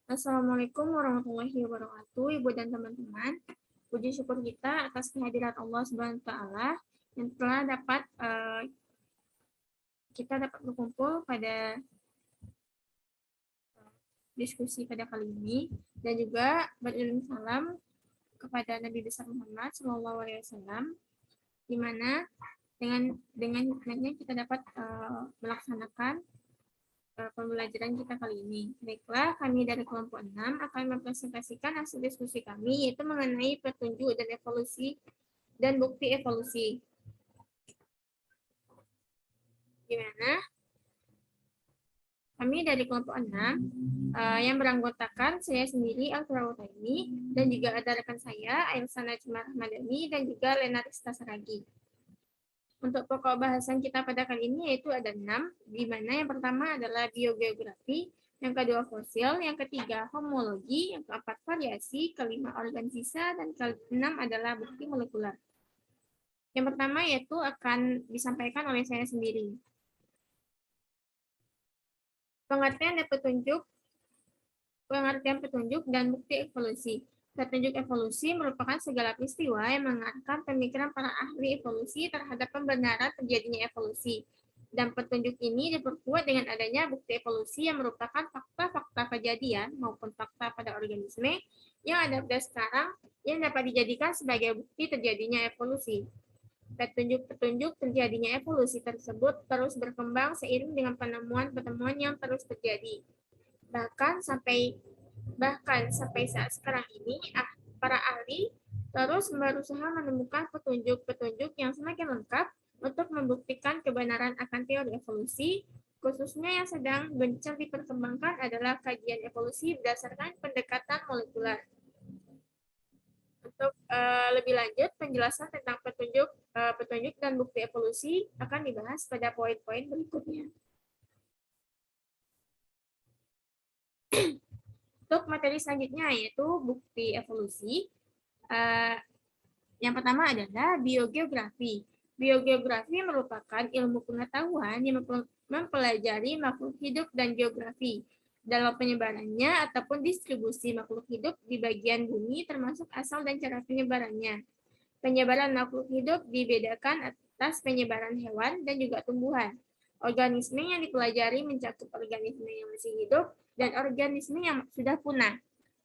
Assalamualaikum warahmatullahi wabarakatuh, Ibu dan teman-teman. Puji syukur kita atas kehadiran Allah Subhanahu wa taala yang telah kita dapat berkumpul pada diskusi pada kali ini dan juga beririm salam kepada Nabi besar Muhammad SAW, di mana dengan hikmahnya kita dapat melaksanakan pembelajaran kita kali ini. Baiklah, kami dari kelompok 6 akan mempresentasikan hasil diskusi kami, yaitu mengenai petunjuk dan evolusi dan bukti evolusi. Gimana? Kami dari kelompok 6 yang beranggotakan saya sendiri, Alfira Utaimi, dan juga ada rekan saya, Ailsa Najmah Rahmadani, dan juga Lena Rista Saragi. Untuk pokok bahasan kita pada kali ini yaitu ada 6, di mana yang pertama adalah biogeografi, yang kedua fosil, yang ketiga homologi, yang keempat variasi, kelima organ sisa, dan keenam adalah bukti molekuler. Yang pertama yaitu akan disampaikan oleh saya sendiri. Pengertian petunjuk dan bukti evolusi. Petunjuk evolusi merupakan segala peristiwa yang mengarahkan pemikiran para ahli evolusi terhadap pembenaran terjadinya evolusi. Dan petunjuk ini diperkuat dengan adanya bukti evolusi yang merupakan fakta-fakta kejadian maupun fakta pada organisme yang ada pada sekarang yang dapat dijadikan sebagai bukti terjadinya evolusi. Petunjuk-petunjuk terjadinya evolusi tersebut terus berkembang seiring dengan penemuan-penemuan yang terus terjadi. Bahkan sampai saat sekarang ini, para ahli terus berusaha menemukan petunjuk-petunjuk yang semakin lengkap untuk membuktikan kebenaran akan teori evolusi, khususnya yang sedang gencar diperkembangkan adalah kajian evolusi berdasarkan pendekatan molekuler. Untuk lebih lanjut, penjelasan tentang petunjuk dan bukti evolusi akan dibahas pada poin-poin berikutnya. Untuk materi selanjutnya yaitu bukti evolusi. Yang pertama adalah biogeografi. Biogeografi merupakan ilmu pengetahuan yang mempelajari makhluk hidup dan geografi dalam penyebarannya ataupun distribusi makhluk hidup di bagian bumi termasuk asal dan cara penyebarannya. Penyebaran makhluk hidup dibedakan atas penyebaran hewan dan juga tumbuhan. Organisme yang dipelajari mencakup organisme yang masih hidup dan organisme yang sudah punah.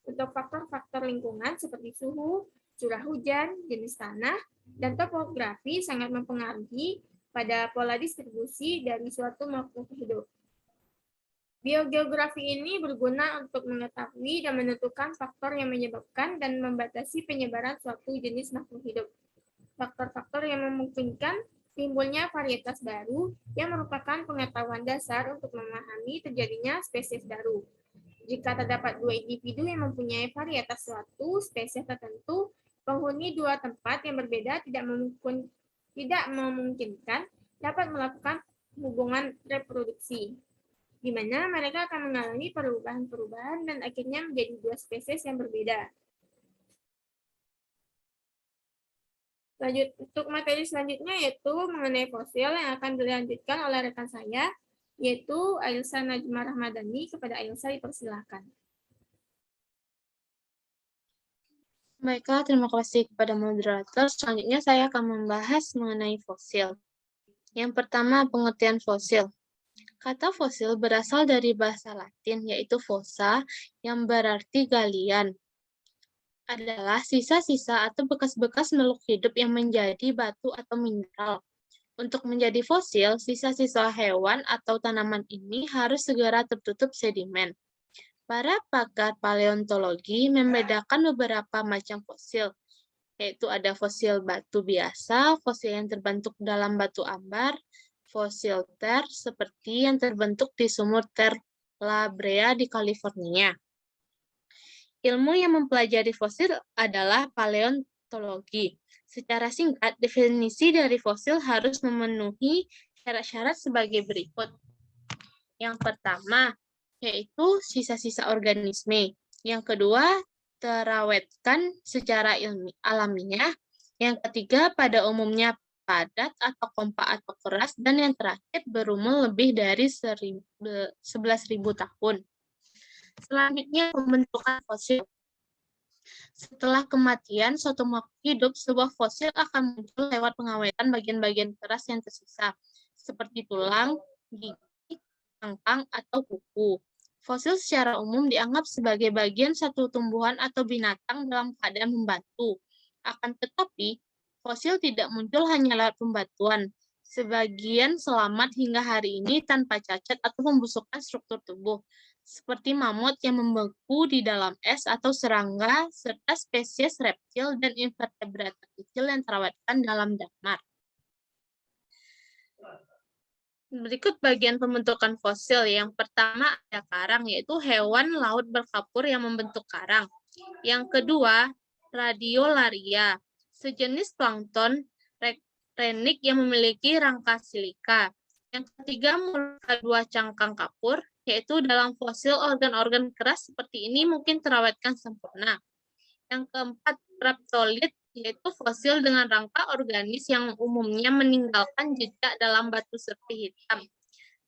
Untuk faktor-faktor lingkungan seperti suhu, curah hujan, jenis tanah, dan topografi sangat mempengaruhi pada pola distribusi dari suatu makhluk hidup. Biogeografi ini berguna untuk mengetahui dan menentukan faktor yang menyebabkan dan membatasi penyebaran suatu jenis makhluk hidup. Faktor-faktor yang memungkinkan timbulnya varietas baru yang merupakan pengetahuan dasar untuk memahami terjadinya spesies baru. Jika terdapat dua individu yang mempunyai varietas suatu spesies tertentu, penghuni dua tempat yang berbeda tidak memungkinkan dapat melakukan hubungan reproduksi, di mana mereka akan mengalami perubahan-perubahan dan akhirnya menjadi dua spesies yang berbeda. Lanjut, untuk materi selanjutnya yaitu mengenai fosil yang akan dilanjutkan oleh rekan saya, yaitu Ailsa Najmah Rahmadani. Kepada Ailsa dipersilakan. Baiklah, terima kasih kepada moderator. Selanjutnya saya akan membahas mengenai fosil. Yang pertama, pengertian fosil. Kata fosil berasal dari bahasa Latin, yaitu fossa, yang berarti galian. Adalah sisa-sisa atau bekas-bekas makhluk hidup yang menjadi batu atau mineral. Untuk menjadi fosil, sisa-sisa hewan atau tanaman ini harus segera tertutup sedimen. Para pakar paleontologi membedakan beberapa macam fosil, yaitu ada fosil batu biasa, fosil yang terbentuk dalam batu ambar, fosil ter seperti yang terbentuk di sumur Ter La Brea di California. Ilmu yang mempelajari fosil adalah paleontologi. Secara singkat, definisi dari fosil harus memenuhi syarat-syarat sebagai berikut. Yang pertama, yaitu sisa-sisa organisme. Yang kedua, terawetkan secara alamiah. Yang ketiga, pada umumnya padat atau kompak atau keras. Dan yang terakhir, berumur lebih dari 11.000 tahun. Selanjutnya, pembentukan fosil. Setelah kematian suatu makhluk hidup, sebuah fosil akan muncul lewat pengawetan bagian-bagian keras yang tersisa, seperti tulang, gigi, cangkang, atau kuku. Fosil secara umum dianggap sebagai bagian satu tumbuhan atau binatang dalam keadaan membantu. Akan tetapi, fosil tidak muncul hanya lewat pembatuan. Sebagian selamat hingga hari ini tanpa cacat atau pembusukan struktur tubuh, seperti mamut yang membeku di dalam es atau serangga, serta spesies reptil dan invertebrata kecil yang terawetkan dalam damar. Berikut bagian pembentukan fosil. Yang pertama ada karang, yaitu hewan laut berkapur yang membentuk karang. Yang kedua, radiolaria, sejenis plankton renik yang memiliki rangka silika. Yang ketiga, dua cangkang kapur, yaitu dalam fosil organ-organ keras seperti ini mungkin terawetkan sempurna. Yang keempat, praptolit, yaitu fosil dengan rangka organis yang umumnya meninggalkan jejak dalam batu seperti hitam.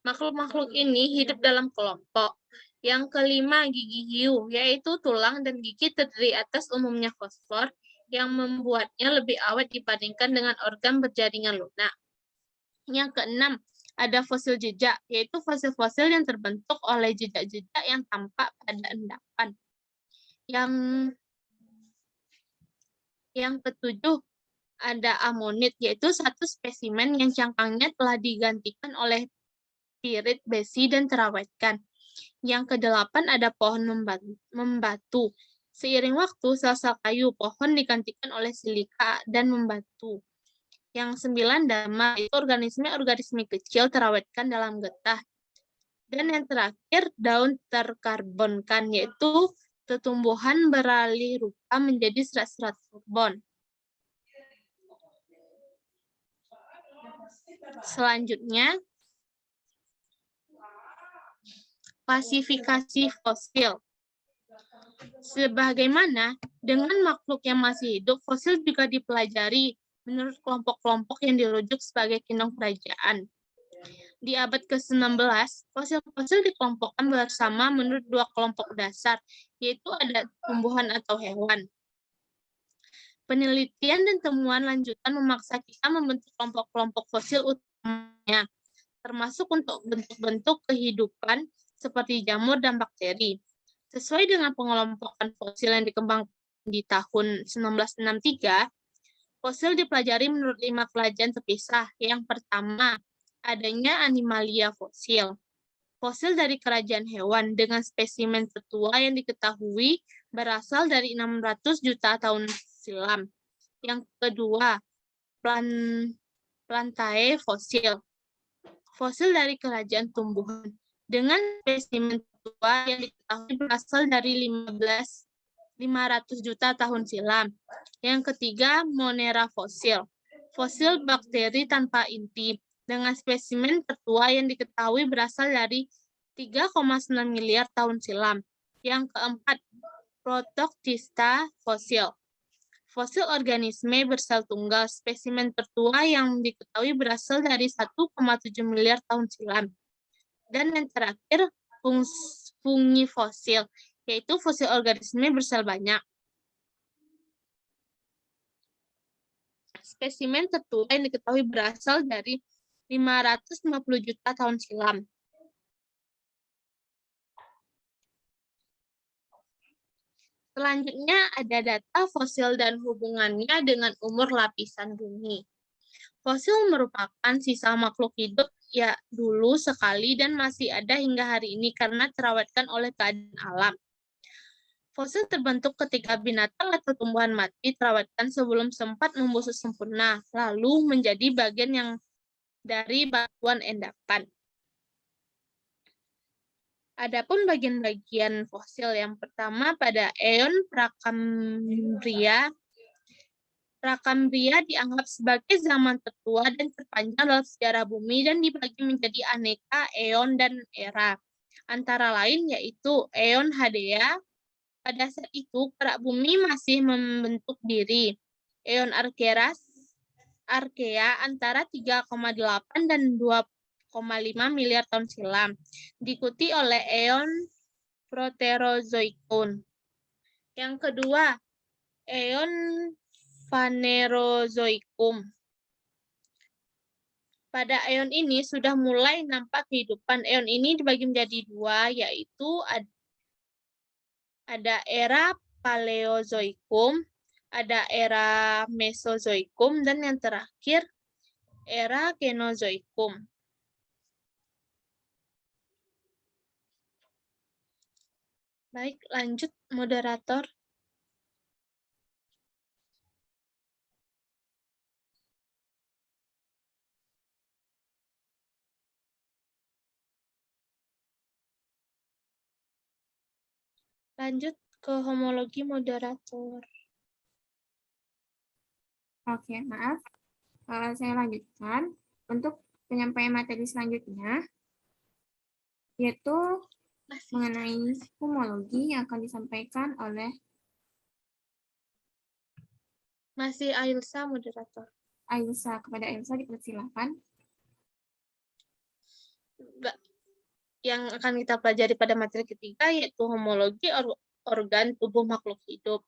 Makhluk-makhluk ini hidup dalam kelompok. Yang kelima, gigi hiu, yaitu tulang dan gigi terdiri atas umumnya fosfor yang membuatnya lebih awet dibandingkan dengan organ berjaringan lunak. Yang keenam, ada fosil jejak, yaitu fosil-fosil yang terbentuk oleh jejak-jejak yang tampak pada endapan. Yang ketujuh, ada amonit, yaitu satu spesimen yang cangkangnya telah digantikan oleh pirit besi dan terawetkan. Yang kedelapan, ada pohon membatu. Seiring waktu, sel-sel kayu pohon digantikan oleh silika dan membatu. Yang sembilan, damar, itu organisme kecil terawetkan dalam getah. Dan yang terakhir, daun terkarbonkan, yaitu tumbuhan beralih rupa menjadi serat-serat karbon. Selanjutnya, klasifikasi fosil. Sebagaimana dengan makhluk yang masih hidup, fosil juga dipelajari menurut kelompok-kelompok yang dirujuk sebagai kinong kerajaan. Di abad ke-19, fosil-fosil dikelompokkan bersama menurut dua kelompok dasar, yaitu ada tumbuhan atau hewan. Penelitian dan temuan lanjutan memaksa kita membentuk kelompok-kelompok fosil utamanya, termasuk untuk bentuk-bentuk kehidupan seperti jamur dan bakteri. Sesuai dengan pengelompokan fosil yang dikembangkan di tahun 1963, fosil dipelajari menurut 5 kerajaan terpisah. Yang pertama, adanya animalia fosil. Fosil dari kerajaan hewan dengan spesimen tertua yang diketahui berasal dari 600 juta tahun silam. Yang kedua, plantae fosil. Fosil dari kerajaan tumbuhan dengan spesimen tertua yang diketahui berasal dari 500 juta tahun silam. Yang ketiga, Monera fosil. Fosil bakteri tanpa inti dengan spesimen tertua yang diketahui berasal dari 3,9 miliar tahun silam. Yang keempat, Protoctista fosil. Fosil organisme bersel tunggal, spesimen tertua yang diketahui berasal dari 1,7 miliar tahun silam. Dan yang terakhir, fungifosil, yaitu fosil organisme bersel banyak. Spesimen tertua yang diketahui berasal dari 550 juta tahun silam. Selanjutnya ada data fosil dan hubungannya dengan umur lapisan bumi. Fosil merupakan sisa makhluk hidup ya dulu sekali dan masih ada hingga hari ini karena terawetkan oleh keadaan alam. Fosil terbentuk ketika binatang atau tumbuhan mati terawetkan sebelum sempat membusuk sempurna, lalu menjadi bagian yang dari batuan endapan. Adapun bagian-bagian fosil yang pertama pada eon Prakambria. Prakambria dianggap sebagai zaman tertua dan terpanjang dalam sejarah bumi dan dibagi menjadi aneka eon dan era. Antara lain yaitu eon Hadea. Pada saat itu, kerak bumi masih membentuk diri. Eon Arkea antara 3,8 dan 2,5 miliar tahun silam. Diikuti oleh eon Proterozoikon. Yang kedua, eon Phanerozoikum. Pada eon ini sudah mulai nampak kehidupan. Eon ini dibagi menjadi dua, yaitu ada era Paleozoikum, ada era Mesozoikum, dan yang terakhir era Kenozoikum. Baik, lanjut moderator. Lanjut ke homologi moderator. Oke, maaf. Saya lanjutkan. Untuk penyampaian materi selanjutnya, yaitu mengenai homologi yang akan disampaikan oleh Masih Ailsa, moderator. Ailsa. Kepada Ailsa dipersilakan. Yang akan kita pelajari pada materi ketiga yaitu homologi organ tubuh makhluk hidup.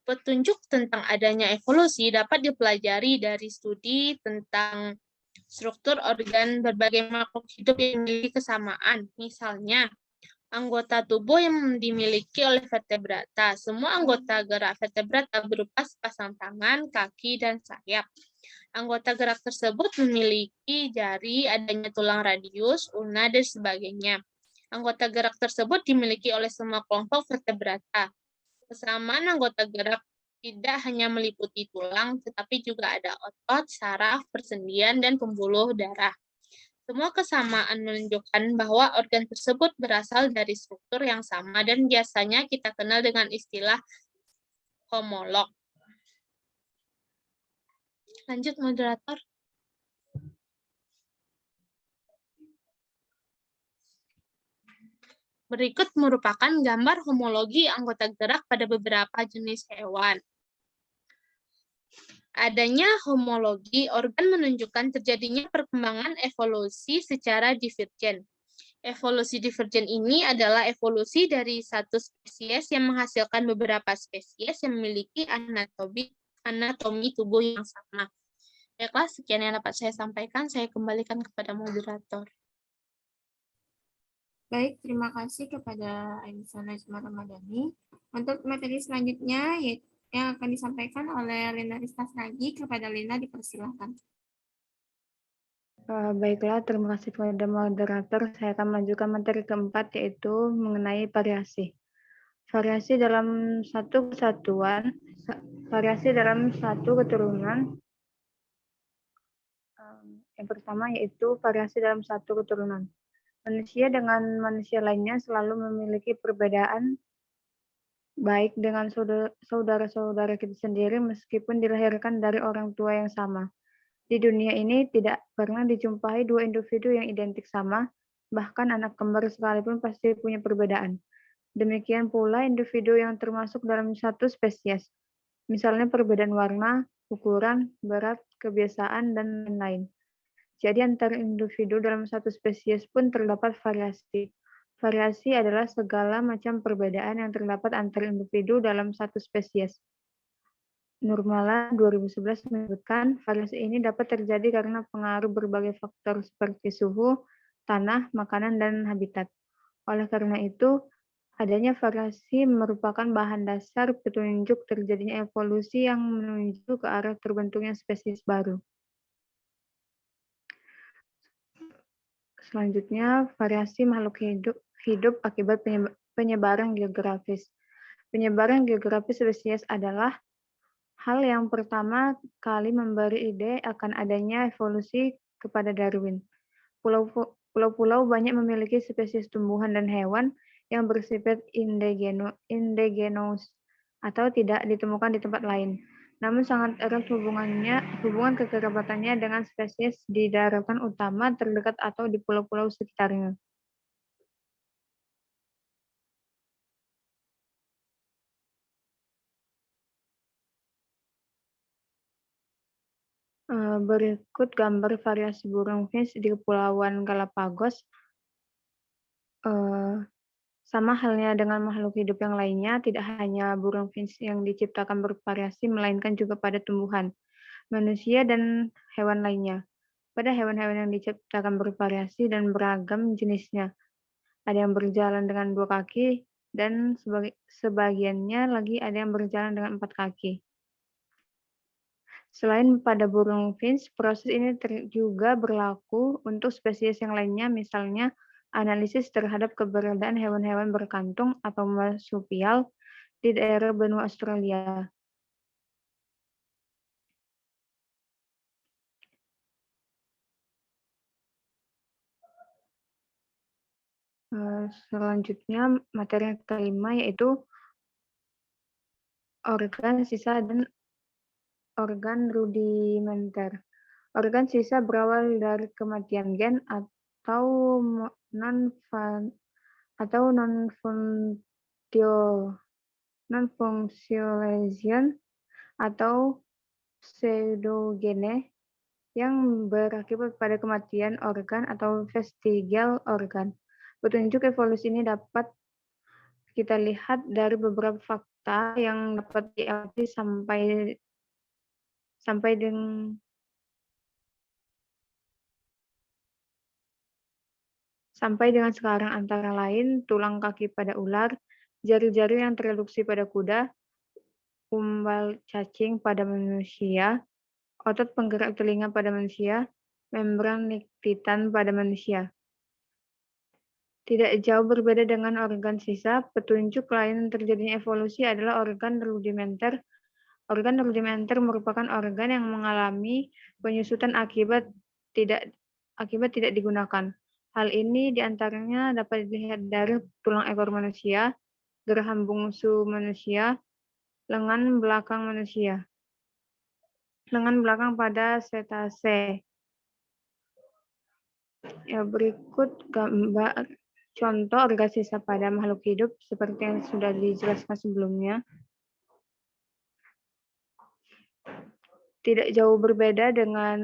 Petunjuk tentang adanya evolusi dapat dipelajari dari studi tentang struktur organ berbagai makhluk hidup yang memiliki kesamaan. Misalnya, anggota tubuh yang dimiliki oleh vertebrata. Semua anggota gerak vertebrata berupa sepasang tangan, kaki, dan sayap. Anggota gerak tersebut memiliki jari, adanya tulang radius, ulna, dan sebagainya. Anggota gerak tersebut dimiliki oleh semua kelompok vertebrata. Kesamaan anggota gerak tidak hanya meliputi tulang, tetapi juga ada otot, saraf, persendian, dan pembuluh darah. Semua kesamaan menunjukkan bahwa organ tersebut berasal dari struktur yang sama dan biasanya kita kenal dengan istilah homolog. Lanjut, moderator. Berikut merupakan gambar homologi anggota gerak pada beberapa jenis hewan. Adanya homologi organ menunjukkan terjadinya perkembangan evolusi secara divergen. Evolusi divergen ini adalah evolusi dari satu spesies yang menghasilkan beberapa spesies yang memiliki anatomi tubuh yang sama. Baiklah, sekian yang dapat saya sampaikan. Saya kembalikan kepada moderator. Baik, terima kasih kepada Ailsa Najma Ramadhani. Untuk materi selanjutnya yang akan disampaikan oleh Lina Ristasragi. Kepada Lina dipersilakan. Baiklah, terima kasih kepada moderator. Saya akan melanjutkan materi keempat, yaitu mengenai variasi. Variasi dalam satu kesatuan, variasi dalam satu keturunan. Yang pertama yaitu variasi dalam satu keturunan. Manusia dengan manusia lainnya selalu memiliki perbedaan baik dengan saudara-saudara kita sendiri meskipun dilahirkan dari orang tua yang sama. Di dunia ini tidak pernah dijumpai dua individu yang identik sama, bahkan anak kembar sekalipun pasti punya perbedaan. Demikian pula individu yang termasuk dalam satu spesies, misalnya perbedaan warna, ukuran, berat, kebiasaan, dan lain-lain. Jadi antara individu dalam satu spesies pun terdapat variasi. Variasi adalah segala macam perbedaan yang terdapat antar individu dalam satu spesies. Nurmala 2011 menyebutkan variasi ini dapat terjadi karena pengaruh berbagai faktor seperti suhu, tanah, makanan, dan habitat. Oleh karena itu, adanya variasi merupakan bahan dasar petunjuk terjadinya evolusi yang menuju ke arah terbentuknya spesies baru. Selanjutnya, variasi makhluk hidup akibat penyebaran geografis. Penyebaran geografis spesies adalah hal yang pertama kali memberi ide akan adanya evolusi kepada Darwin. Pulau-pulau banyak memiliki spesies tumbuhan dan hewan yang bersifat indigenous atau tidak ditemukan di tempat lain. Namun sangat erat hubungan kekerabatannya dengan spesies di daratan utama terdekat atau di pulau-pulau sekitarnya. Berikut gambar variasi burung finch di Kepulauan Galapagos. Sama halnya dengan makhluk hidup yang lainnya, tidak hanya burung finch yang diciptakan bervariasi, melainkan juga pada tumbuhan, manusia, dan hewan lainnya. Pada hewan-hewan yang diciptakan bervariasi dan beragam jenisnya, ada yang berjalan dengan 2 kaki, dan sebagiannya lagi ada yang berjalan dengan 4 kaki. Selain pada burung finch, proses ini juga berlaku untuk spesies yang lainnya, misalnya analisis terhadap keberadaan hewan-hewan berkantung atau marsupial di daerah benua Australia. Selanjutnya, materi kelima yaitu organ sisa dan organ rudimenter. Organ sisa berawal dari kematian gen atau non-functionalization atau pseudogene yang berakibat pada kematian organ atau vestigial organ. Petunjuk evolusi ini dapat kita lihat dari beberapa fakta yang dapat diamati sampai dengan sekarang, antara lain tulang kaki pada ular, jari-jari yang tereduksi pada kuda, umbal cacing pada manusia, otot penggerak telinga pada manusia, membran niktitan pada manusia. Tidak jauh berbeda dengan organ sisa, petunjuk lain terjadinya evolusi adalah organ rudimenter. Organ rudimenter merupakan organ yang mengalami penyusutan akibat tidak digunakan. Hal ini diantaranya dapat dilihat dari tulang ekor manusia, geraham bungsu manusia, lengan belakang pada cetacea. Ya, berikut gambar contoh organ sisa pada makhluk hidup seperti yang sudah dijelaskan sebelumnya. Tidak jauh berbeda dengan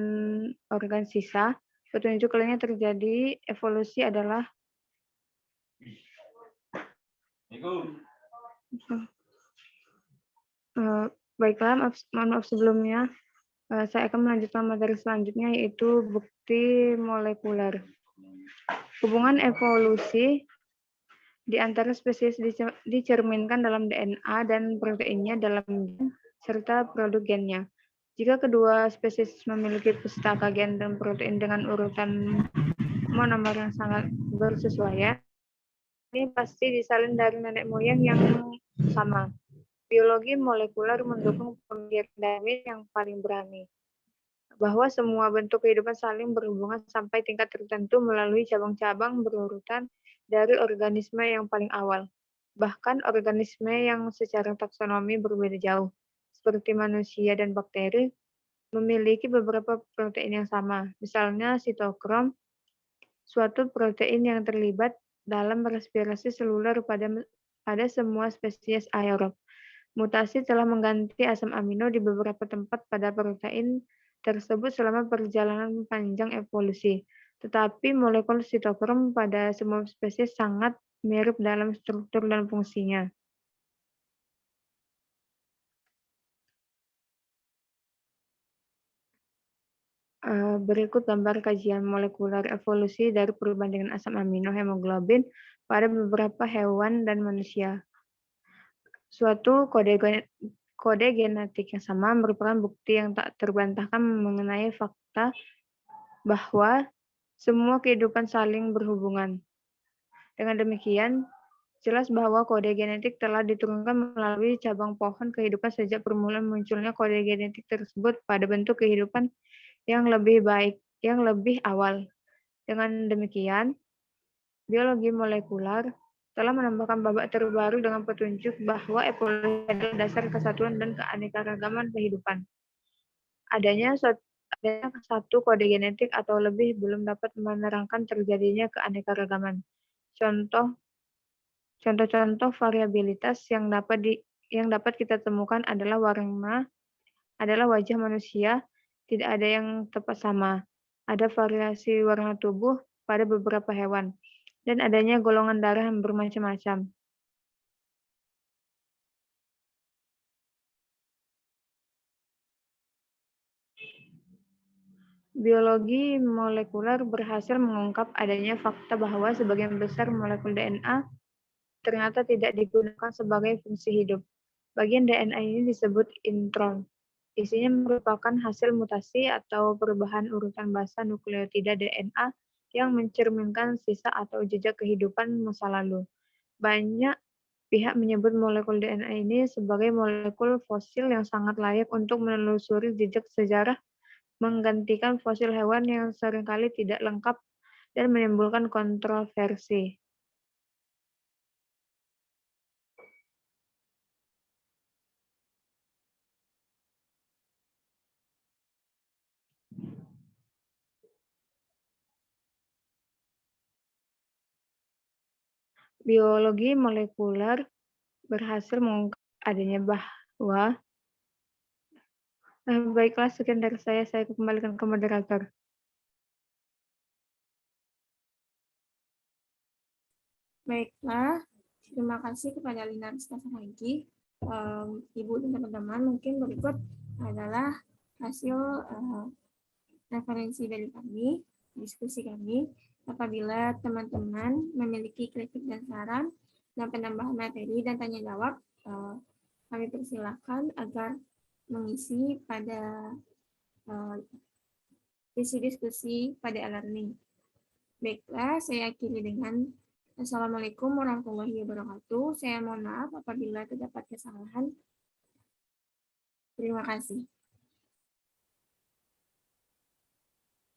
organ sisa, petunjuk lainnya terjadi evolusi adalah baiklah, mohon maaf sebelumnya. Saya akan melanjutkan materi selanjutnya, yaitu bukti molekuler. Hubungan evolusi di antara spesies dicerminkan dalam DNA dan proteinnya dalam gen serta produk gennya. Jika kedua spesies memiliki pustaka gen dan protein dengan urutan monomer yang sangat bersesuaian, ini pasti disalin dari nenek moyang yang sama. Biologi molekuler mendukung pemikiran Darwin yang paling berani, bahwa semua bentuk kehidupan saling berhubungan sampai tingkat tertentu melalui cabang-cabang berurutan dari organisme yang paling awal. Bahkan organisme yang secara taksonomi berbeda jauh, seperti manusia dan bakteri, memiliki beberapa protein yang sama. Misalnya sitokrom, suatu protein yang terlibat dalam respirasi seluler pada semua spesies aerob. Mutasi telah mengganti asam amino di beberapa tempat pada protein tersebut selama perjalanan panjang evolusi. Tetapi molekul sitokrom pada semua spesies sangat mirip dalam struktur dan fungsinya. Berikut gambar kajian molekuler evolusi dari perbandingan asam amino hemoglobin pada beberapa hewan dan manusia. Suatu kode genetik yang sama merupakan bukti yang tak terbantahkan mengenai fakta bahwa semua kehidupan saling berhubungan. Dengan demikian, jelas bahwa kode genetik telah diturunkan melalui cabang pohon kehidupan sejak permulaan munculnya kode genetik tersebut pada bentuk kehidupan yang lebih awal. Dengan demikian, biologi molekuler telah menambahkan babak terbaru dengan petunjuk bahwa evolusi adalah dasar kesatuan dan keanekaragaman kehidupan. Adanya satu kode genetik atau lebih belum dapat menerangkan terjadinya keanekaragaman. Contoh-contoh variabilitas yang dapat kita temukan adalah wajah manusia, tidak ada yang tepat sama. Ada variasi warna tubuh pada beberapa hewan. dan adanya golongan darah yang bermacam-macam. Biologi molekuler berhasil mengungkap adanya fakta bahwa sebagian besar molekul DNA ternyata tidak digunakan sebagai fungsi hidup. Bagian DNA ini disebut intron. Isinya merupakan hasil mutasi atau perubahan urutan basa nukleotida DNA yang mencerminkan sisa atau jejak kehidupan masa lalu. Banyak pihak menyebut molekul DNA ini sebagai molekul fosil yang sangat layak untuk menelusuri jejak sejarah, menggantikan fosil hewan yang seringkali tidak lengkap dan menimbulkan kontroversi. Biologi molekuler berhasil mengungkap adanya bahwa baiklah, sekian dari saya kembalikan ke moderator. Baiklah, terima kasih kepada Lina Rizka Saragi. Ibu dan teman-teman, mungkin berikut adalah hasil referensi dari kami, diskusi kami. Apabila teman-teman memiliki kritik dan saran dan penambahan materi dan tanya jawab, kami persilakan agar mengisi pada diskusi pada e-learning. Baiklah, saya akhiri dengan Assalamualaikum warahmatullahi wabarakatuh. Saya mohon maaf apabila terdapat kesalahan. Terima kasih.